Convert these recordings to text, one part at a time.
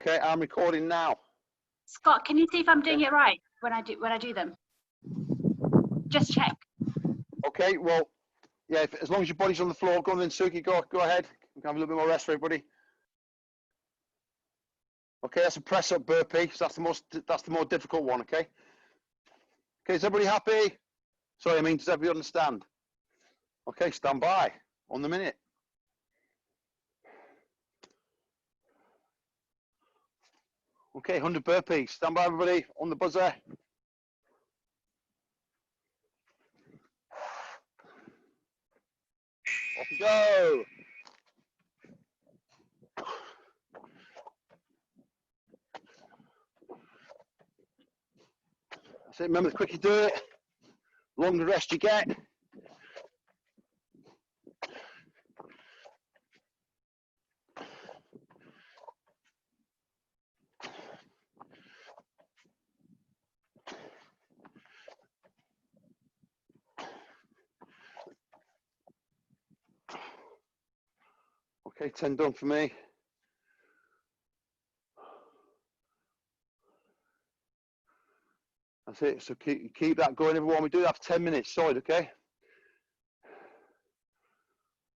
Okay, I'm recording now. Scott, can you see if I'm doing it right when I do them? Just check. Okay, well, yeah, as long as your body's on the floor, go on then, Sukhi, go ahead. We can have a little bit more rest for everybody. Okay, that's a press up burpee, so that's the more difficult one, okay? Okay, is everybody happy? Sorry, I mean, does everybody understand? Okay, stand by on the minute. Okay, 100 burpees. Stand by, everybody, on the buzzer. Off we go. That's it. Remember, the quicker you do it, the longer rest you get. Okay, 10 done for me. That's it. So keep that going, everyone. We do that for 10 minutes solid, okay?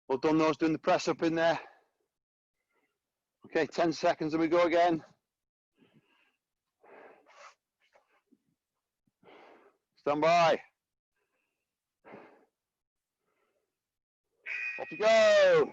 Well done, those doing the press up in there. Okay, 10 seconds and we go again. Stand by. Off you go.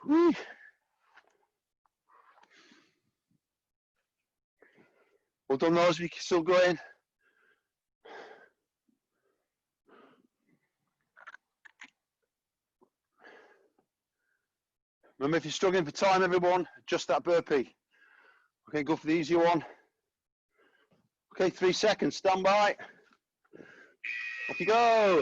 Whee. Well done, those. We can still go in. Remember, if you're struggling for time, everyone, just that burpee. Okay, go for the easy one. Okay, 3 seconds. Stand by. Off you go.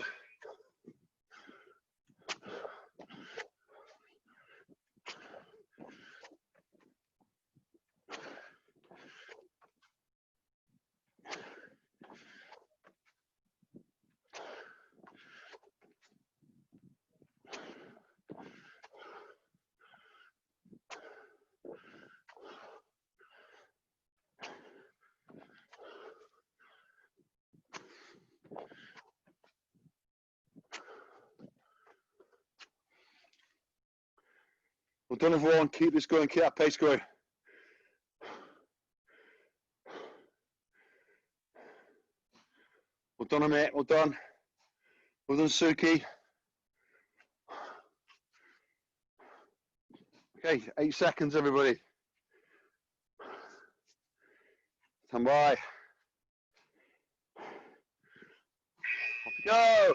Well done, everyone. Keep this going. Keep that pace going. Well done, Amit. Well done. Well done, Sukhi. Okay, 8 seconds, everybody. Stand by. Off you go.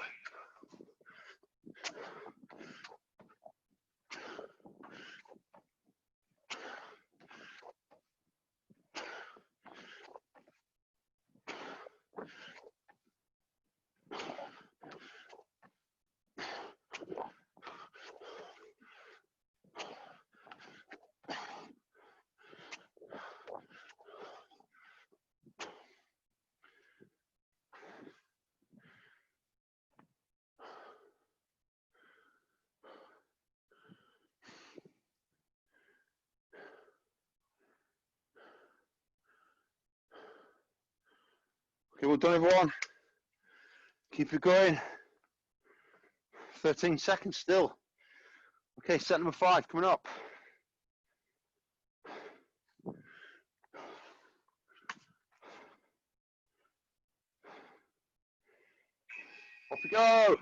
Okay, well done, everyone. Keep it going. 13 seconds still. Okay, set number 5 coming up. Off we go.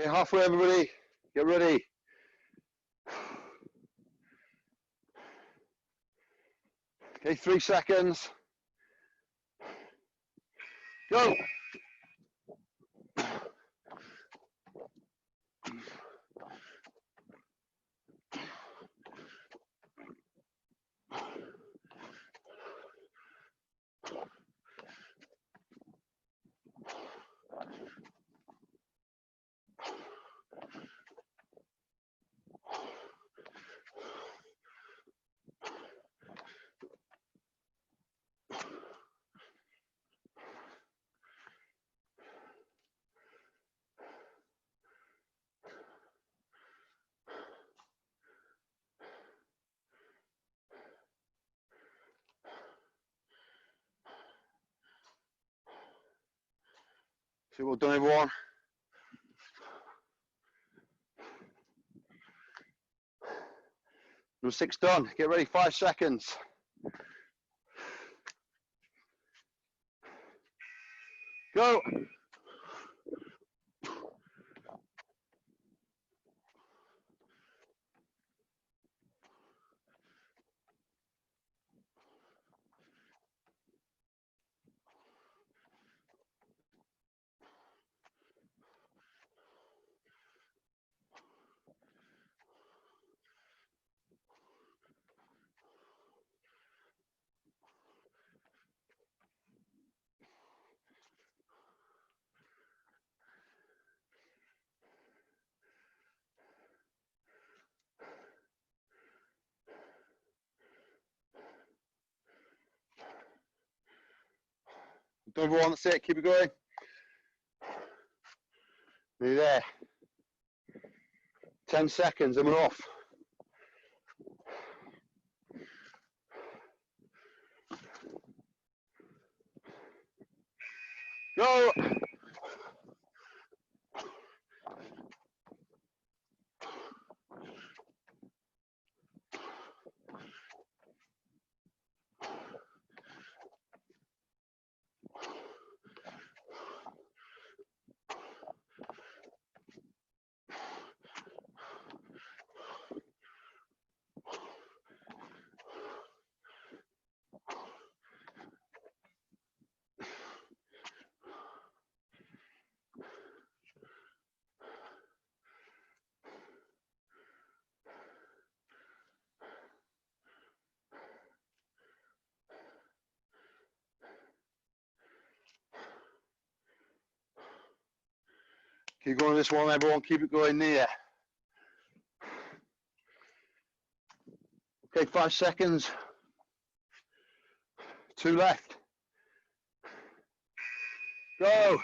Okay, halfway everybody, get ready. Okay, 3 seconds. Go. See what done, everyone. Number 6 done. Get ready, 5 seconds. Go. Done, everyone. That's it. Keep it going. Nearly there. 10 seconds and we're off. Go. Keep going this one, everyone. Keep it going near. Okay, 5 seconds. 2 left. Go.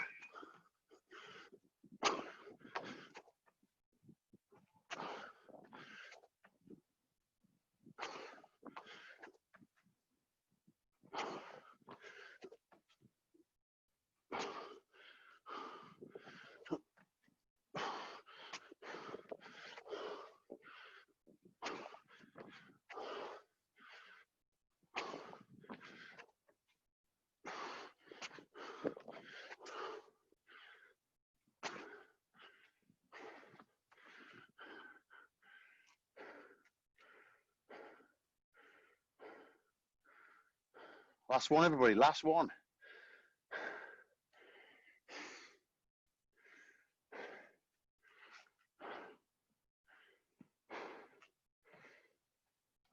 Last one, everybody. Last one.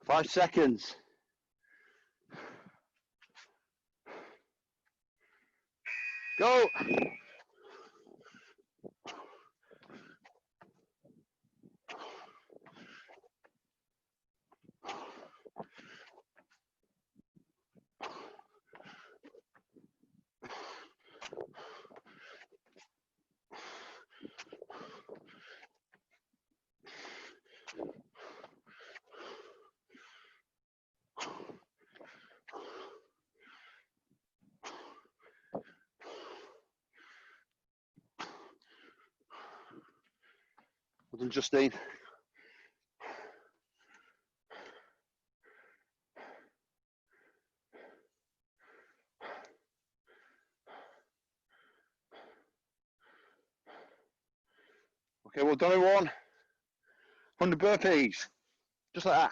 Five seconds. Go. Well done, Justine. Well done, everyone. 100 burpees, just like that.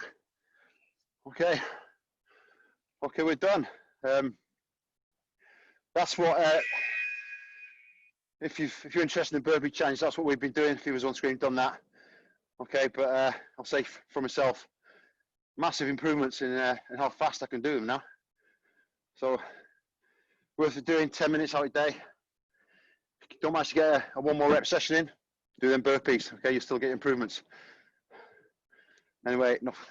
Okay. Okay, we're done. That's what. If you're interested in burpee challenge, that's what we've been doing. If you was on screen, done that. Okay, but I'll say for myself, massive improvements in how fast I can do them now. So worth doing 10 minutes out a day. If you don't manage to get a one more rep session in, do them burpees. Okay, you still get improvements. Anyway, enough.